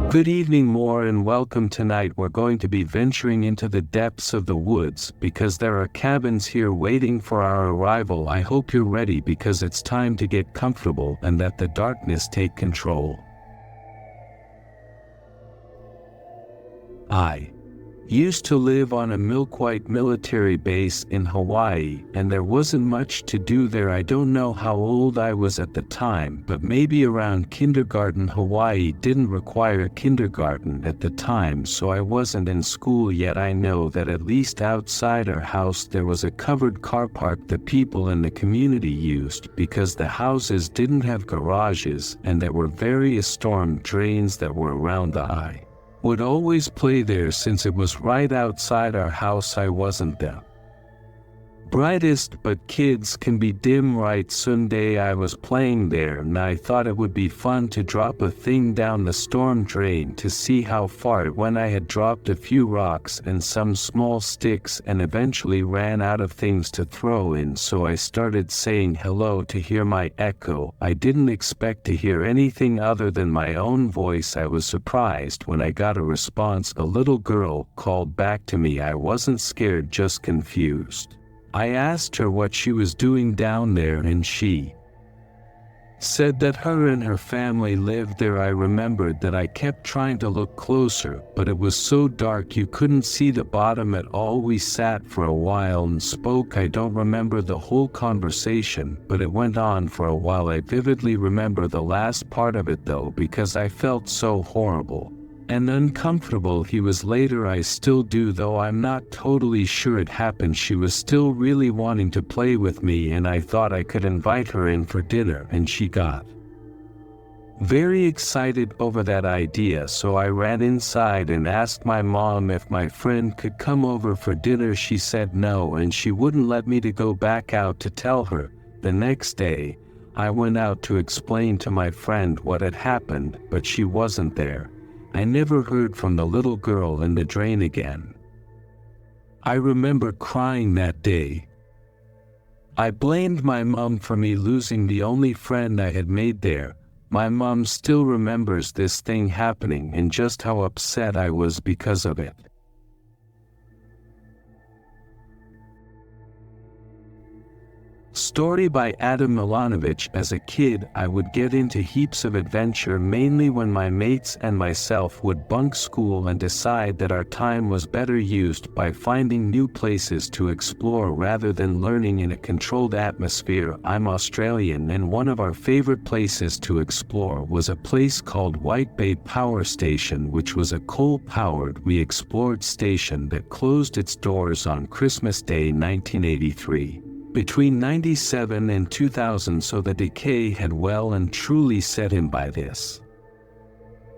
Good evening, more, and welcome. Tonight we're going to be venturing into the depths of the woods because there are cabins here waiting for our arrival. I hope you're ready because it's time to get comfortable and let the darkness take control. I used to live on a milk-white military base in Hawaii, and there wasn't much to do there. I don't know how old I was at the time, but maybe around kindergarten. Hawaii didn't require kindergarten at the time, so I wasn't in school yet. I know that at least outside our house there was a covered car park that people in the community used because the houses didn't have garages, and there were various storm drains that were around. I would always play there since it was right outside our house. I wasn't the brightest, but kids can be dim, right? Sunday I was playing there and I thought it would be fun to drop a thing down the storm drain to see how far it went. I had dropped a few rocks and some small sticks and eventually ran out of things to throw in, so I started saying hello to hear my echo. I didn't expect to hear anything other than my own voice. I was surprised when I got a response. A little girl called back to me. I wasn't scared, just confused. I asked her what she was doing down there, and she said that her and her family lived there. I remembered that I kept trying to look closer, but it was so dark you couldn't see the bottom at all. We sat for a while and spoke. I don't remember the whole conversation, but it went on for a while. I vividly remember the last part of it though, because I felt so horrible and uncomfortable. He was later. I still do, though I'm not totally sure it happened. She was still really wanting to play with me, and I thought I could invite her in for dinner, and she got very excited over that idea. So I ran inside and asked my mom if my friend could come over for dinner. She said no, and she wouldn't let me to go back out to tell her. The next day, I went out to explain to my friend what had happened, but she wasn't there. I never heard from the little girl in the drain again. I remember crying that day. I blamed my mom for me losing the only friend I had made there. My mom still remembers this thing happening and just how upset I was because of it. Story by Adam Milanovich. As a kid, I would get into heaps of adventure, mainly when my mates and myself would bunk school and decide that our time was better used by finding new places to explore rather than learning in a controlled atmosphere. I'm Australian, and one of our favorite places to explore was a place called White Bay Power Station, which was a coal-powered we-explored station that closed its doors on Christmas Day 1983. Between 97 and 2000, so the decay had well and truly set in by this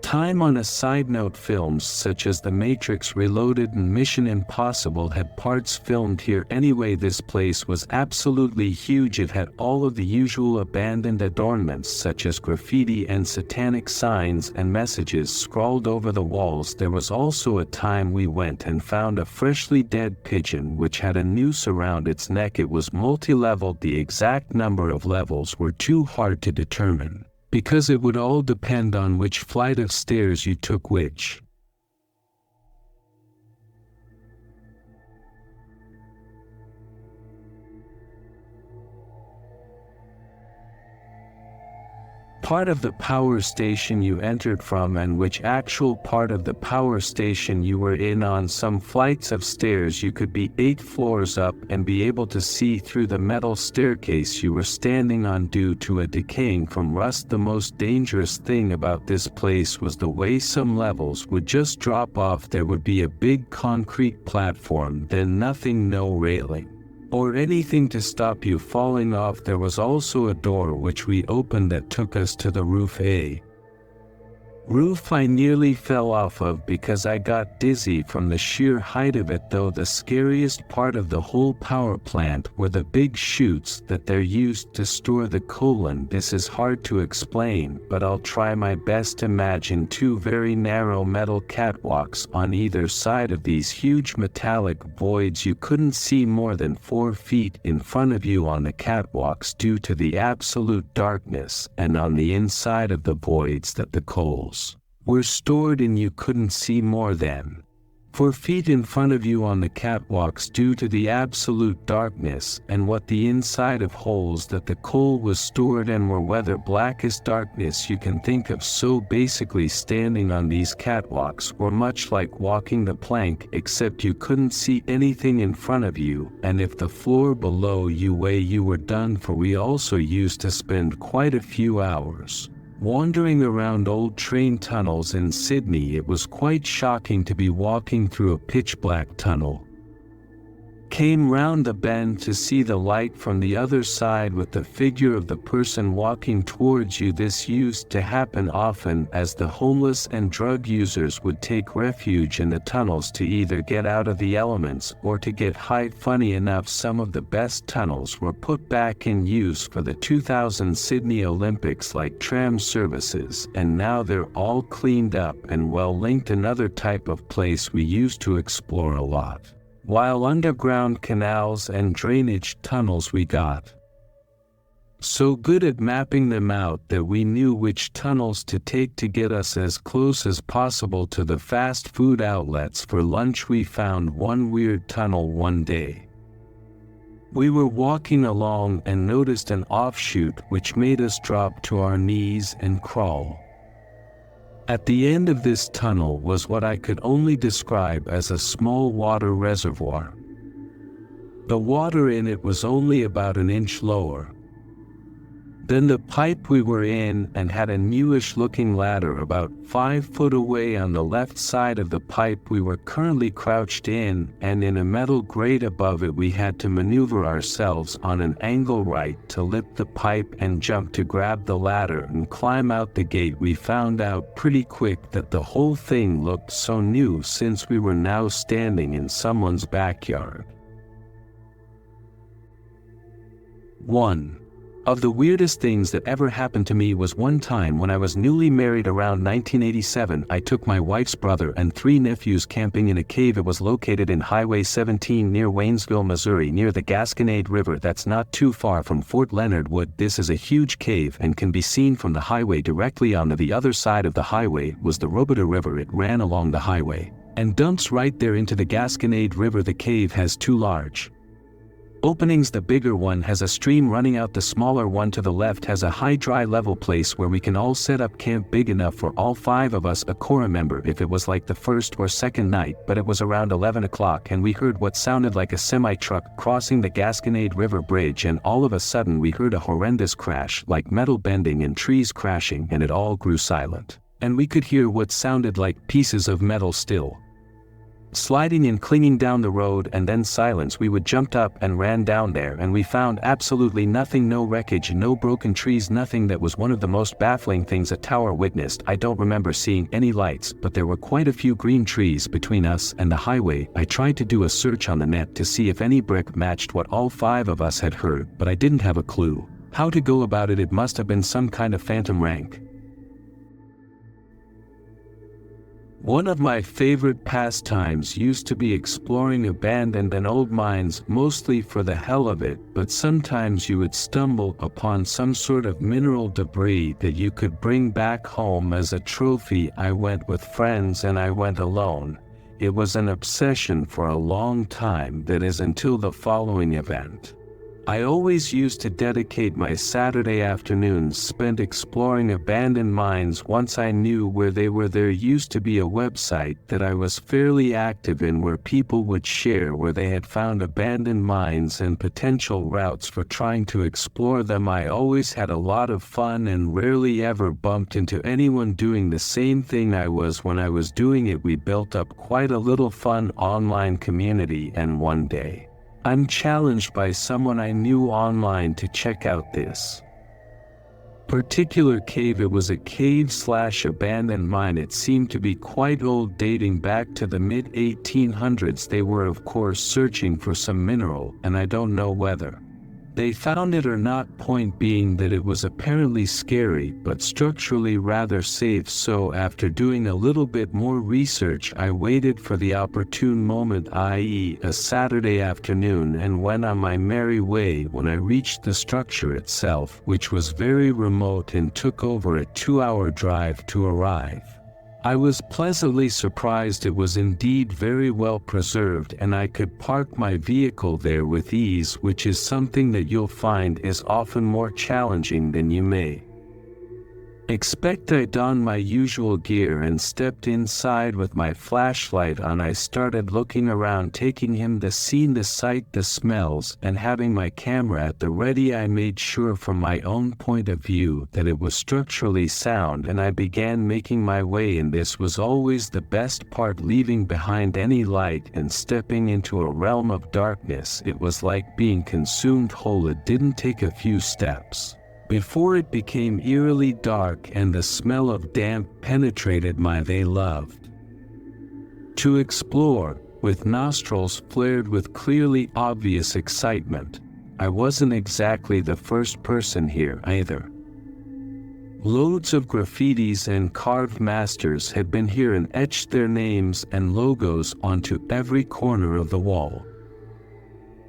time. On a side note, films such as The Matrix Reloaded and Mission Impossible had parts filmed here. Anyway, this place was absolutely huge. It had all of the usual abandoned adornments such as graffiti and satanic signs and messages scrawled over the walls. There was also a time we went and found a freshly dead pigeon which had a noose around its neck. It was multi-leveled. The exact number of levels were too hard to determine, because it would all depend on which flight of stairs you took. Which part of the power station you entered from and which actual part of the power station you were in. On some flights of stairs you could be 8 floors up and be able to see through the metal staircase you were standing on due to a decaying from rust. The most dangerous thing about this place was the way some levels would just drop off. There would be a big concrete platform, then nothing, no railing or anything to stop you falling off. There was also a door which we opened that took us to the roof. A roof I nearly fell off of because I got dizzy from the sheer height of it. Though the scariest part of the whole power plant were the big chutes that they're used to store the colon. This is hard to explain, but I'll try my best. Imagine 2 very narrow metal catwalks on either side of these huge metallic voids. You couldn't see more than 4 feet in front of you on the catwalks due to the absolute darkness, and on the inside of the voids that the coals were stored and you couldn't see more than 4 feet in front of you on the catwalks due to the absolute darkness and what the inside of holes that the coal was stored in were weather blackest darkness you can think of. So basically standing on these catwalks were much like walking the plank, except you couldn't see anything in front of you, and if the floor below you were done for. We also used to spend quite a few hours wandering around old train tunnels in Sydney. It was quite shocking to be walking through a pitch-black tunnel. Came round the bend to see the light from the other side with the figure of the person walking towards you. This used to happen often as the homeless and drug users would take refuge in the tunnels to either get out of the elements or to get high. Funny enough, some of the best tunnels were put back in use for the 2000 Sydney Olympics, like tram services, and now they're all cleaned up and well linked. Another type of place we used to explore a lot, while underground canals and drainage tunnels, we got so good at mapping them out that we knew which tunnels to take to get us as close as possible to the fast food outlets for lunch. We found one weird tunnel one day. We were walking along and noticed an offshoot which made us drop to our knees and crawl. At the end of this tunnel was what I could only describe as a small water reservoir. The water in it was only about an inch lower than the pipe we were in, and had a newish looking ladder about 5 foot away on the left side of the pipe we were currently crouched in, and in a metal grate above it. We had to maneuver ourselves on an angle right to lift the pipe and jump to grab the ladder and climb out the gate. We found out pretty quick that the whole thing looked so new, since we were now standing in someone's backyard. One of the weirdest things that ever happened to me was one time when I was newly married around 1987. I took my wife's brother and 3 nephews camping in a cave. It was located in Highway 17 near Waynesville, Missouri, near the Gasconade River. That's not too far from Fort Leonard Wood. This is a huge cave and can be seen from the highway. Directly on the other side of the highway was the Robidoux River. It ran along the highway and dumps right there into the Gasconade River. The cave has 2 large openings. The bigger one has a stream running out. The smaller one to the left has a high dry level place where we can all set up camp, big enough for all 5 of us. A core member if it was like the first or second night, but it was around 11 o'clock and we heard what sounded like a semi-truck crossing the Gasconade River bridge, and all of a sudden we heard a horrendous crash, like metal bending and trees crashing, and it all grew silent, and we could hear what sounded like pieces of metal still sliding and clinging down the road, and then silence. We would jumped up and ran down there, and we found absolutely nothing. No wreckage, no broken trees, nothing. That was one of the most baffling things a tower witnessed. I don't remember seeing any lights, but there were quite a few green trees between us and the highway. I tried to do a search on the net to see if any brick matched what all 5 of us had heard, but I didn't have a clue how to go about it. It must have been some kind of phantom rank. One of my favorite pastimes used to be exploring abandoned and old mines, mostly for the hell of it, but sometimes you would stumble upon some sort of mineral debris that you could bring back home as a trophy. I went with friends and I went alone. It was an obsession for a long time, that is, until the following event. I always used to dedicate my Saturday afternoons spent exploring abandoned mines. Once I knew where they were, there used to be a website that I was fairly active in where people would share where they had found abandoned mines and potential routes for trying to explore them. I always had a lot of fun and rarely ever bumped into anyone doing the same thing I was when I was doing it. We built up quite a little fun online community, and one day I'm challenged by someone I knew online to check out this particular cave. It was a cave/abandoned mine. It seemed to be quite old, dating back to the mid-1800s. They were of course searching for some mineral, and I don't know whether they found it or not, point being that it was apparently scary but structurally rather safe. So after doing a little bit more research, I waited for the opportune moment, i.e. a Saturday afternoon, and went on my merry way. When I reached the structure itself, which was very remote and took over a 2-hour drive to arrive, I was pleasantly surprised it was indeed very well preserved and I could park my vehicle there with ease, which is something that you'll find is often more challenging than you may expect. I donned my usual gear and stepped inside with my flashlight on. I started looking around, taking in the scene, the sight, the smells, and having my camera at the ready. I made sure from my own point of view that it was structurally sound, and I began making my way, and this was always the best part, leaving behind any light and stepping into a realm of darkness. It was like being consumed whole. It didn't take a few steps before it became eerily dark and the smell of damp penetrated my they loved to explore, with nostrils flared with clearly obvious excitement. I wasn't exactly the first person here either. Loads of graffitis and carved masters had been here and etched their names and logos onto every corner of the wall.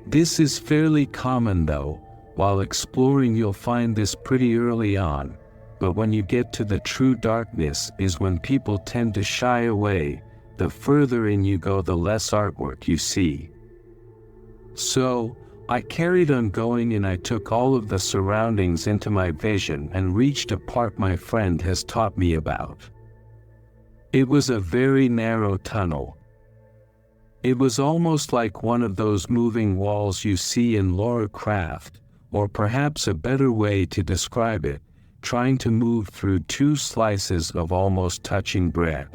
This is fairly common though. While exploring you'll find this pretty early on, but when you get to the true darkness is when people tend to shy away. The further in you go, the less artwork you see. So, I carried on going, and I took all of the surroundings into my vision and reached a part my friend has taught me about. It was a very narrow tunnel. It was almost like one of those moving walls you see in Lovecraft, or perhaps a better way to describe it, trying to move through two slices of almost touching bread.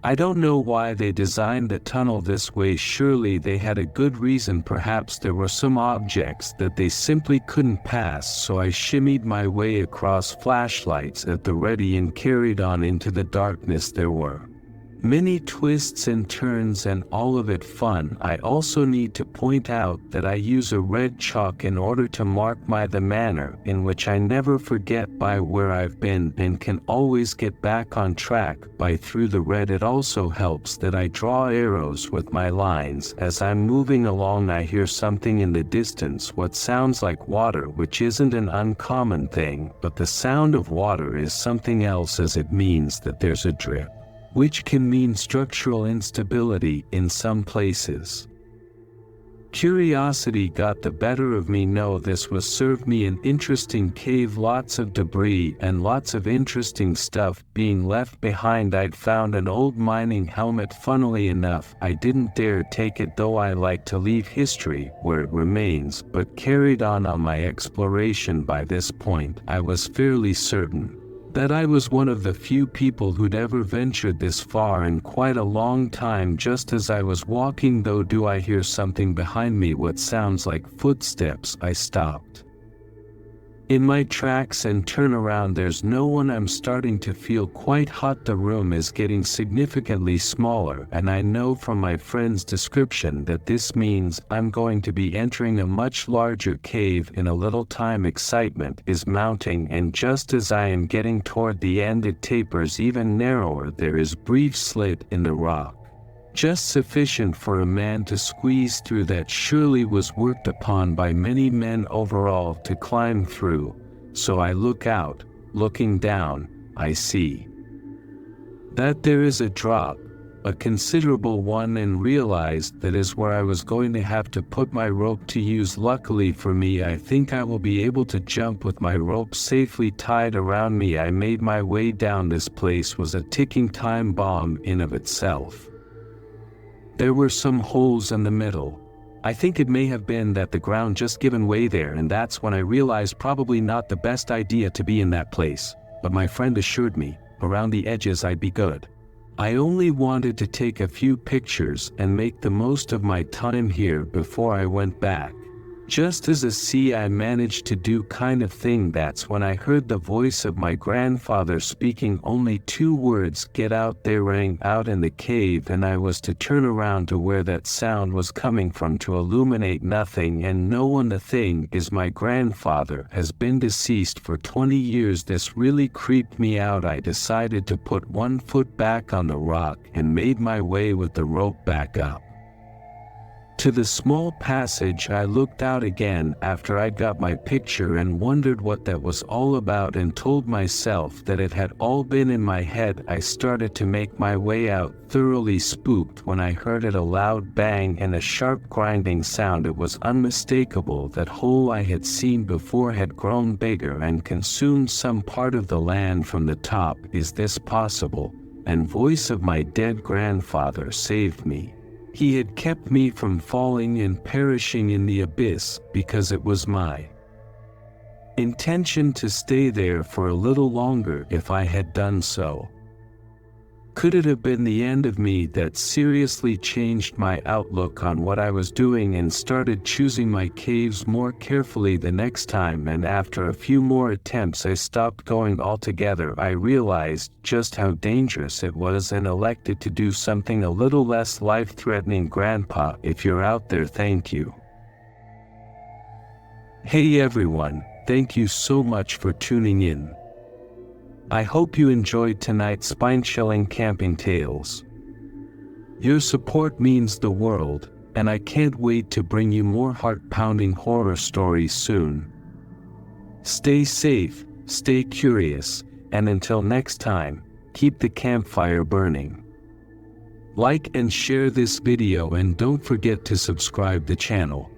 I don't know why they designed the tunnel this way. Surely they had a good reason. Perhaps there were some objects that they simply couldn't pass. So I shimmied my way across, flashlights at the ready, and carried on into the darkness. There were many twists and turns, and all of it fun. I also need to point out that I use a red chalk in order to mark the manner in which I never forget by where I've been and can always get back on track by through the red. It also helps that I draw arrows with my lines. As I'm moving along I hear something in the distance, what sounds like water, which isn't an uncommon thing, but the sound of water is something else, as it means that there's a drip, which can mean structural instability in some places. Curiosity got the better of me. No, this was served me an interesting cave, lots of debris and lots of interesting stuff being left behind. I'd found an old mining helmet. Funnily enough, I didn't dare take it, though I like to leave history where it remains, but carried on my exploration. By this point, I was fairly certain that I was one of the few people who'd ever ventured this far in quite a long time. Just as I was walking though, do I hear something behind me, what sounds like footsteps. I stopped in my tracks and turn around. There's no one. I'm starting to feel quite hot. The room is getting significantly smaller, and I know from my friend's description that this means I'm going to be entering a much larger cave in a little time. Excitement is mounting, and just as I am getting toward the end it tapers even narrower. There is brief slit in the rock, just sufficient for a man to squeeze through. That surely was worked upon by many men overall to climb through. So I look out. Looking down, I see that there is a drop, a considerable one, and realized that is where I was going to have to put my rope to use. Luckily for me, I think I will be able to jump with my rope safely tied around me. I made my way down. This place was a ticking time bomb in of itself. There were some holes in the middle. I think it may have been that the ground just given way there, and that's when I realized probably not the best idea to be in that place, but my friend assured me around the edges I'd be good. I only wanted to take a few pictures and make the most of my time here before I went back. Just as I managed to do kind of thing, that's when I heard the voice of my grandfather speaking. Only 2 words, "Get out there," rang out in the cave, and I was to turn around to where that sound was coming from to illuminate nothing and no one. The thing is, my grandfather has been deceased for 20 years. This really creeped me out. I decided to put 1 foot back on the rock and made my way with the rope back up. To the small passage. I looked out again after I got my picture and wondered what that was all about and told myself that it had all been in my head. I started to make my way out, thoroughly spooked, when I heard a loud bang and a sharp grinding sound. It was unmistakable. That hole I had seen before had grown bigger and consumed some part of the land from the top. Is this possible? And voice of my dead grandfather saved me. He had kept me from falling and perishing in the abyss, because it was my intention to stay there for a little longer if I had done so. Could it have been the end of me that seriously changed my outlook on what I was doing and started choosing my caves more carefully the next time? And after a few more attempts I stopped going altogether. I realized just how dangerous it was and elected to do something a little less life-threatening. Grandpa, if you're out there, thank you. Hey everyone, thank you so much for tuning in. I hope you enjoyed tonight's spine-chilling camping tales. Your support means the world, and I can't wait to bring you more heart-pounding horror stories soon. Stay safe, stay curious, and until next time, keep the campfire burning. Like and share this video and don't forget to subscribe the channel.